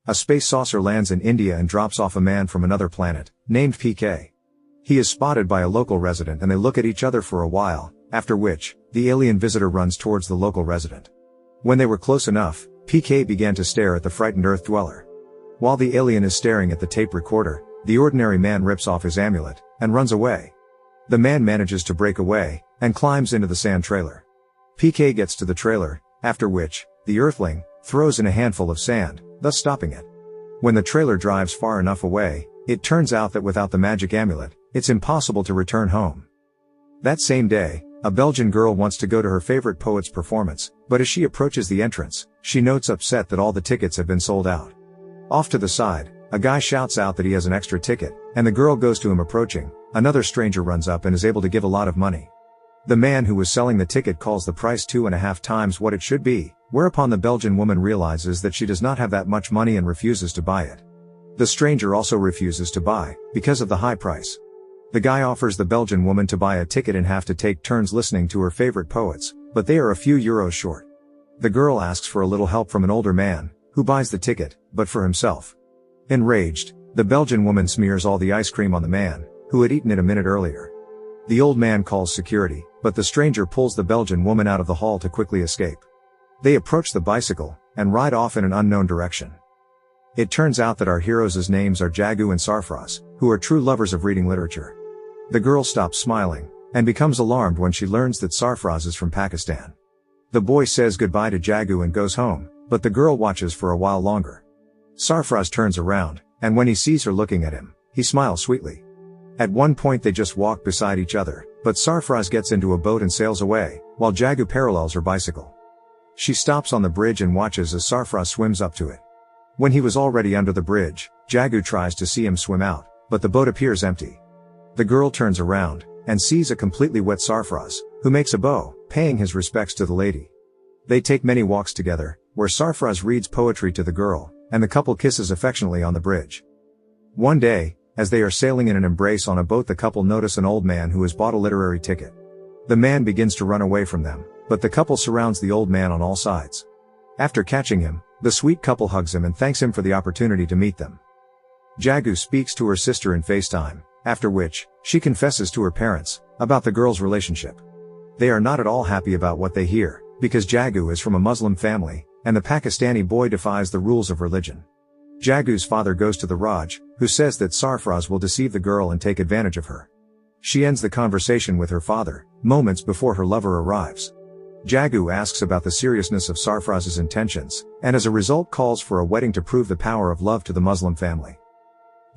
A space saucer lands in India and drops off a man from another planet, named PK. He is spotted by a local resident and they look at each other for a while, after which, the alien visitor runs towards the local resident. When they were close enough, PK began to stare at the frightened Earth dweller. While the alien is staring at the tape recorder, the ordinary man rips off his amulet, and runs away. The man manages to break away, and climbs into the sand trailer. PK gets to the trailer, after which, the Earthling throws in a handful of sand, thus stopping it. When the trailer drives far enough away, it turns out that without the magic amulet, it's impossible to return home. That same day, a Belgian girl wants to go to her favorite poet's performance, but as she approaches the entrance, she notes upset that all the tickets have been sold out. Off to the side, a guy shouts out that he has an extra ticket, and the girl goes to him approaching. Another stranger runs up and is able to give a lot of money. The man who was selling the ticket calls the price 2.5 times what it should be, whereupon the Belgian woman realizes that she does not have that much money and refuses to buy it. The stranger also refuses to buy, because of the high price. The guy offers the Belgian woman to buy a ticket in half to take turns listening to her favorite poets, but they are a few euros short. The girl asks for a little help from an older man, who buys the ticket, but for himself. Enraged, the Belgian woman smears all the ice cream on the man, who had eaten it a minute earlier. The old man calls security, but the stranger pulls the Belgian woman out of the hall to quickly escape. They approach the bicycle, and ride off in an unknown direction. It turns out that our heroes' names are Jagu and Sarfraz, who are true lovers of reading literature. The girl stops smiling, and becomes alarmed when she learns that Sarfraz is from Pakistan. The boy says goodbye to Jagu and goes home, but the girl watches for a while longer. Sarfraz turns around, and when he sees her looking at him, he smiles sweetly. At one point they just walk beside each other, but Sarfraz gets into a boat and sails away, while Jagu parallels her bicycle. She stops on the bridge and watches as Sarfraz swims up to it. When he was already under the bridge, Jagu tries to see him swim out, but the boat appears empty. The girl turns around, and sees a completely wet Sarfraz, who makes a bow, paying his respects to the lady. They take many walks together, where Sarfraz reads poetry to the girl, and the couple kisses affectionately on the bridge. One day, as they are sailing in an embrace on a boat, the couple notice an old man who has bought a literary ticket. The man begins to run away from them, but the couple surrounds the old man on all sides. After catching him, the sweet couple hugs him and thanks him for the opportunity to meet them. Jagu speaks to her sister in FaceTime, after which, she confesses to her parents about the girl's relationship. They are not at all happy about what they hear, because Jagu is from a Muslim family, and the Pakistani boy defies the rules of religion. Jagu's father goes to the Raj, who says that Sarfraz will deceive the girl and take advantage of her. She ends the conversation with her father, moments before her lover arrives. Jagu asks about the seriousness of Sarfraz's intentions, and as a result calls for a wedding to prove the power of love to the Muslim family.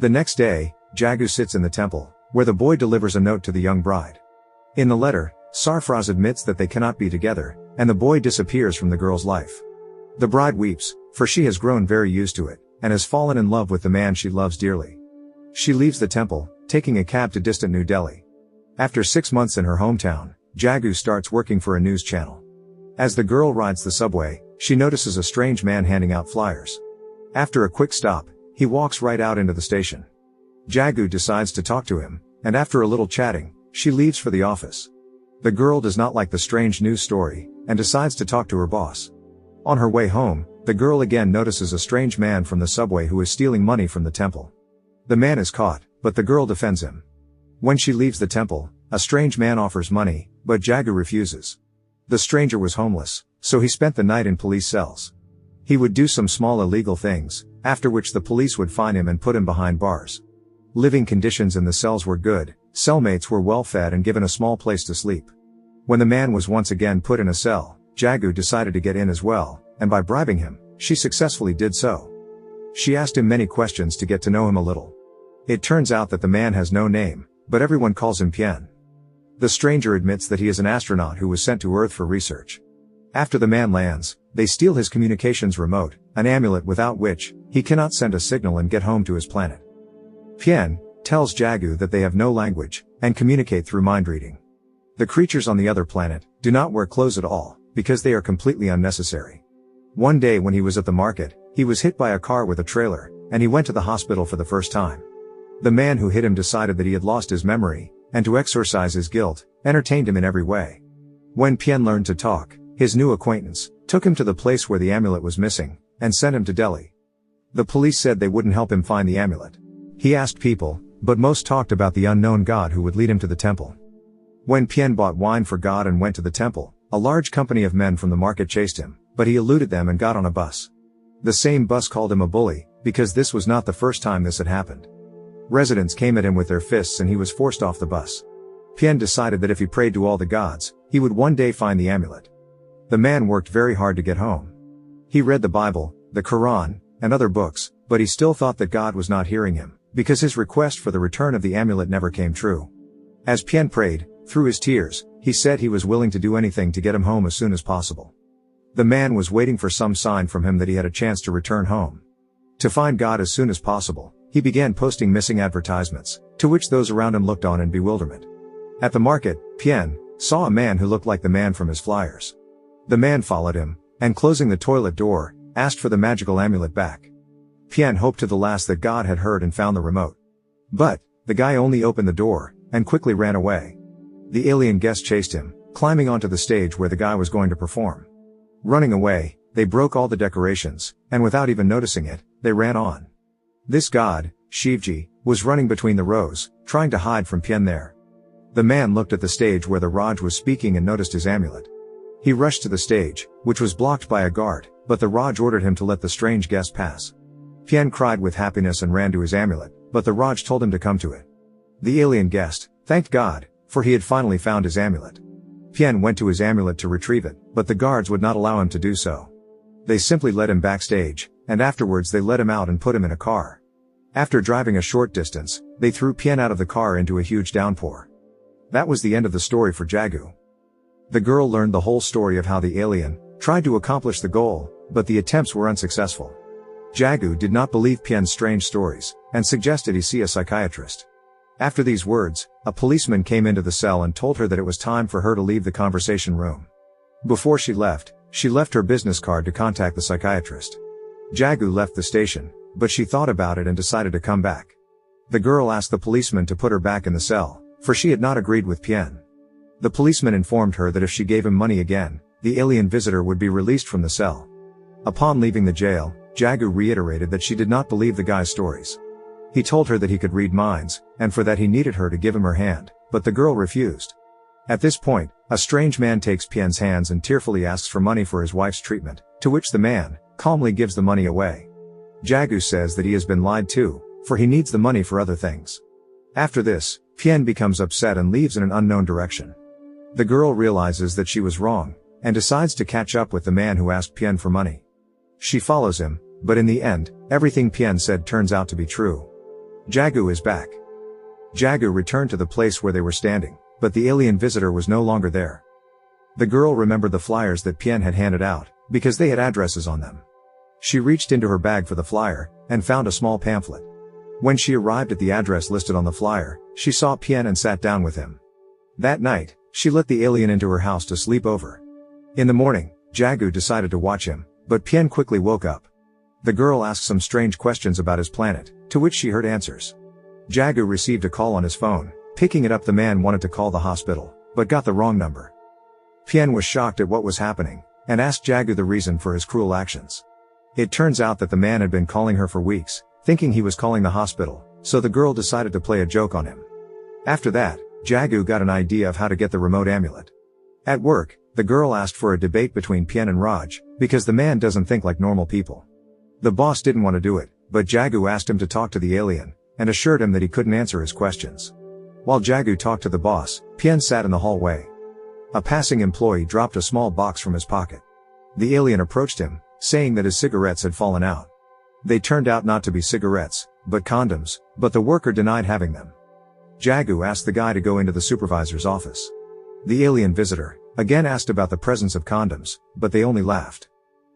The next day, Jagu sits in the temple, where the boy delivers a note to the young bride. In the letter, Sarfraz admits that they cannot be together, and the boy disappears from the girl's life. The bride weeps, for she has grown very used to it, and has fallen in love with the man she loves dearly. She leaves the temple, taking a cab to distant New Delhi. After 6 months in her hometown, Jagu starts working for a news channel. As the girl rides the subway, she notices a strange man handing out flyers. After a quick stop, he walks right out into the station. Jagu decides to talk to him, and after a little chatting, she leaves for the office. The girl does not like the strange news story, and decides to talk to her boss. On her way home, the girl again notices a strange man from the subway who is stealing money from the temple. The man is caught, but the girl defends him. When she leaves the temple, a strange man offers money, but Jagu refuses. The stranger was homeless, so he spent the night in police cells. He would do some small illegal things, after which the police would find him and put him behind bars. Living conditions in the cells were good, cellmates were well fed and given a small place to sleep. When the man was once again put in a cell, Jagu decided to get in as well, and by bribing him, she successfully did so. She asked him many questions to get to know him a little. It turns out that the man has no name, but everyone calls him Pien. The stranger admits that he is an astronaut who was sent to Earth for research. After the man lands, they steal his communications remote, an amulet without which, he cannot send a signal and get home to his planet. Pien tells Jagu that they have no language, and communicate through mind reading. The creatures on the other planet do not wear clothes at all, because they are completely unnecessary. One day when he was at the market, he was hit by a car with a trailer, and he went to the hospital for the first time. The man who hit him decided that he had lost his memory, and to exorcise his guilt, entertained him in every way. When Pien learned to talk, his new acquaintance took him to the place where the amulet was missing, and sent him to Delhi. The police said they wouldn't help him find the amulet. He asked people, but most talked about the unknown god who would lead him to the temple. When Pien bought wine for God and went to the temple, a large company of men from the market chased him, but he eluded them and got on a bus. The same bus called him a bully, because this was not the first time this had happened. Residents came at him with their fists and he was forced off the bus. Pien decided that if he prayed to all the gods, he would one day find the amulet. The man worked very hard to get home. He read the Bible, the Quran, and other books, but he still thought that God was not hearing him, because his request for the return of the amulet never came true. As Pien prayed, through his tears, he said he was willing to do anything to get him home as soon as possible. The man was waiting for some sign from him that he had a chance to return home. To find God as soon as possible, he began posting missing advertisements, to which those around him looked on in bewilderment. At the market, Pien saw a man who looked like the man from his flyers. The man followed him, and closing the toilet door, asked for the magical amulet back. Pien hoped to the last that God had heard and found the remote. But the guy only opened the door, and quickly ran away. The alien guest chased him, climbing onto the stage where the guy was going to perform. Running away, they broke all the decorations, and without even noticing it, they ran on. This god, Shivji, was running between the rows, trying to hide from Pien there. The man looked at the stage where the Raj was speaking and noticed his amulet. He rushed to the stage, which was blocked by a guard, but the Raj ordered him to let the strange guest pass. Pien cried with happiness and ran to his amulet, but the Raj told him to come to it. The alien guest thanked God, for he had finally found his amulet. Pien went to his amulet to retrieve it, but the guards would not allow him to do so. They simply led him backstage, and afterwards they let him out and put him in a car. After driving a short distance, they threw Pien out of the car into a huge downpour. That was the end of the story for Jagu. The girl learned the whole story of how the alien tried to accomplish the goal, but the attempts were unsuccessful. Jagu did not believe Pien's strange stories, and suggested he see a psychiatrist. After these words, a policeman came into the cell and told her that it was time for her to leave the conversation room. Before she left her business card to contact the psychiatrist. Jagu left the station, but she thought about it and decided to come back. The girl asked the policeman to put her back in the cell, for she had not agreed with Pien. The policeman informed her that if she gave him money again, the alien visitor would be released from the cell. Upon leaving the jail, Jagu reiterated that she did not believe the guy's stories. He told her that he could read minds, and for that he needed her to give him her hand, but the girl refused. At this point, a strange man takes Pien's hands and tearfully asks for money for his wife's treatment, to which the man calmly gives the money away. Jagu says that he has been lied to, for he needs the money for other things. After this, Pien becomes upset and leaves in an unknown direction. The girl realizes that she was wrong, and decides to catch up with the man who asked Pien for money. She follows him, but in the end, everything Pien said turns out to be true. Jagu is back. Jagu returned to the place where they were standing, but the alien visitor was no longer there. The girl remembered the flyers that Pien had handed out, because they had addresses on them. She reached into her bag for the flyer, and found a small pamphlet. When she arrived at the address listed on the flyer, she saw Pien and sat down with him. That night, she let the alien into her house to sleep over. In the morning, Jagu decided to watch him, but Pien quickly woke up. The girl asked some strange questions about his planet, to which she heard answers. Jagu received a call on his phone. Picking it up, the man wanted to call the hospital, but got the wrong number. Pien was shocked at what was happening, and asked Jagu the reason for his cruel actions. It turns out that the man had been calling her for weeks, thinking he was calling the hospital, so the girl decided to play a joke on him. After that, Jagu got an idea of how to get the remote amulet. At work, the girl asked for a debate between Pien and Raj, because the man doesn't think like normal people. The boss didn't want to do it, but Jagu asked him to talk to the alien, and assured him that he couldn't answer his questions. While Jagu talked to the boss, Pien sat in the hallway. A passing employee dropped a small box from his pocket. The alien approached him, saying that his cigarettes had fallen out. They turned out not to be cigarettes, but condoms, but the worker denied having them. Jagu asked the guy to go into the supervisor's office. The alien visitor again asked about the presence of condoms, but they only laughed.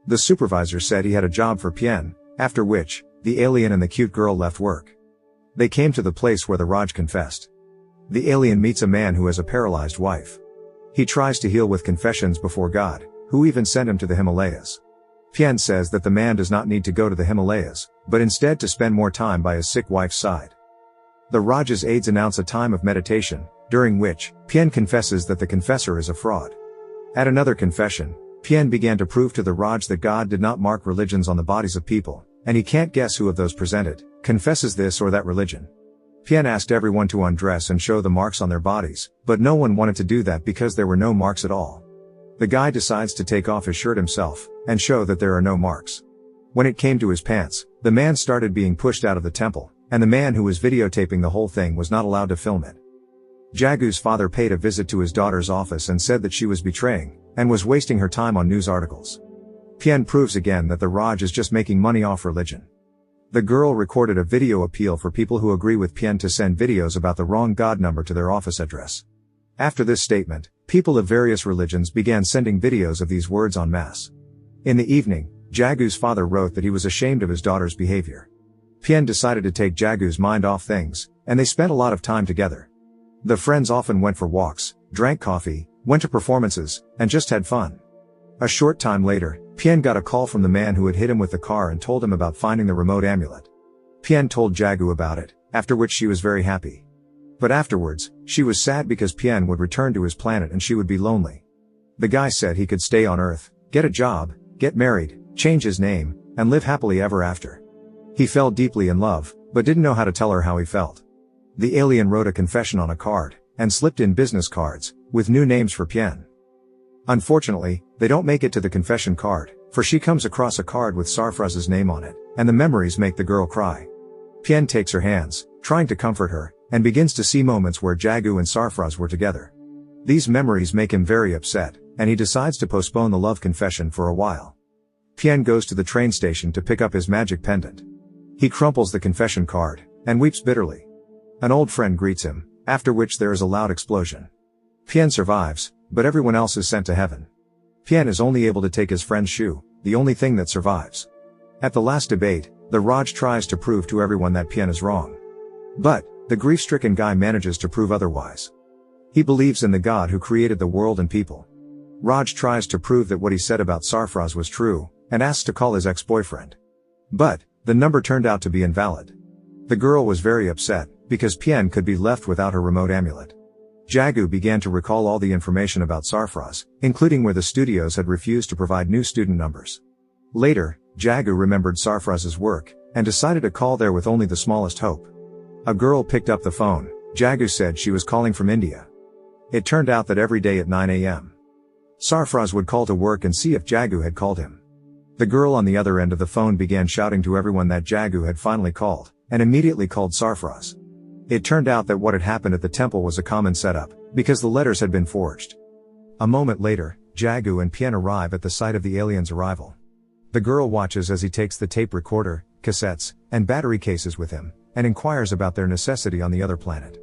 The supervisor said he had a job for Pien, after which, the alien and the cute girl left work. They came to the place where the Raj confessed. The alien meets a man who has a paralyzed wife. He tries to heal with confessions before God, who even sent him to the Himalayas. Pien says that the man does not need to go to the Himalayas, but instead to spend more time by his sick wife's side. The Raj's aides announce a time of meditation, during which, Pien confesses that the confessor is a fraud. At another confession, Pien began to prove to the Raj that God did not mark religions on the bodies of people, and he can't guess who of those presented confesses this or that religion. Pien asked everyone to undress and show the marks on their bodies, but no one wanted to do that because there were no marks at all. The guy decides to take off his shirt himself, and show that there are no marks. When it came to his pants, the man started being pushed out of the temple, and the man who was videotaping the whole thing was not allowed to film it. Jagu's father paid a visit to his daughter's office and said that she was betraying, and was wasting her time on news articles. Pien proves again that the Raj is just making money off religion. The girl recorded a video appeal for people who agree with Pien to send videos about the wrong God number to their office address. After this statement, people of various religions began sending videos of these words en masse. In the evening, Jagu's father wrote that he was ashamed of his daughter's behavior. Pien decided to take Jagu's mind off things, and they spent a lot of time together. The friends often went for walks, drank coffee, went to performances, and just had fun. A short time later, Pien got a call from the man who had hit him with the car and told him about finding the remote amulet. Pien told Jagu about it, after which she was very happy. But afterwards, she was sad because Pien would return to his planet and she would be lonely. The guy said he could stay on Earth, get a job, get married, change his name, and live happily ever after. He fell deeply in love, but didn't know how to tell her how he felt. The alien wrote a confession on a card, and slipped in business cards, with new names for Pien. Unfortunately, they don't make it to the confession card, for she comes across a card with Sarfraz's name on it, and the memories make the girl cry. Pien takes her hands, trying to comfort her, and begins to see moments where Jagu and Sarfraz were together. These memories make him very upset, and he decides to postpone the love confession for a while. Pien goes to the train station to pick up his magic pendant. He crumples the confession card, and weeps bitterly. An old friend greets him, after which there is a loud explosion. Pien survives, but everyone else is sent to heaven. Pien is only able to take his friend's shoe, the only thing that survives. At the last debate, the Raj tries to prove to everyone that Pien is wrong. But, the grief-stricken guy manages to prove otherwise. He believes in the God who created the world and people. Raj tries to prove that what he said about Sarfraz was true, and asks to call his ex-boyfriend. But, the number turned out to be invalid. The girl was very upset, because Pien could be left without her remote amulet. Jagu began to recall all the information about Sarfraz, including where the studios had refused to provide new student numbers. Later, Jagu remembered Sarfraz's work, and decided to call there with only the smallest hope. A girl picked up the phone. Jagu said she was calling from India. It turned out that every day at 9 a.m. Sarfraz would call to work and see if Jagu had called him. The girl on the other end of the phone began shouting to everyone that Jagu had finally called, and immediately called Sarfraz. It turned out that what had happened at the temple was a common setup, because the letters had been forged. A moment later, Jagu and Pien arrive at the site of the alien's arrival. The girl watches as he takes the tape recorder, cassettes, and battery cases with him, and inquires about their necessity on the other planet.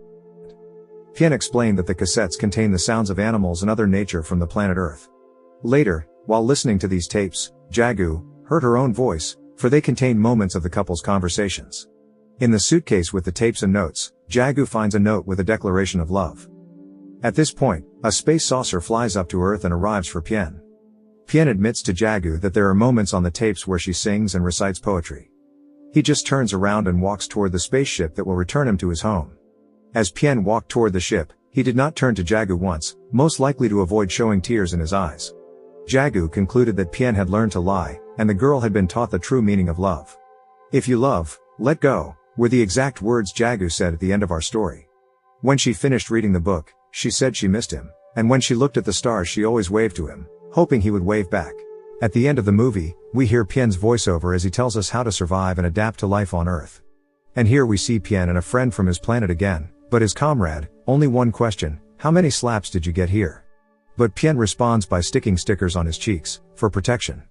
Pien explained that the cassettes contain the sounds of animals and other nature from the planet Earth. Later, while listening to these tapes, Jagu heard her own voice, for they contained moments of the couple's conversations. In the suitcase with the tapes and notes, Jagu finds a note with a declaration of love. At this point, a space saucer flies up to Earth and arrives for Pien. Pien admits to Jagu that there are moments on the tapes where she sings and recites poetry. He just turns around and walks toward the spaceship that will return him to his home. As Pien walked toward the ship, he did not turn to Jagu once, most likely to avoid showing tears in his eyes. Jagu concluded that Pien had learned to lie, and the girl had been taught the true meaning of love. "If you love, let go," were the exact words Jagu said at the end of our story. When she finished reading the book, she said she missed him, and when she looked at the stars she always waved to him, hoping he would wave back. At the end of the movie, we hear Pien's voiceover as he tells us how to survive and adapt to life on Earth. And here we see Pien and a friend from his planet again, but his comrade, only one question: how many slaps did you get here? But Pien responds by sticking stickers on his cheeks, for protection.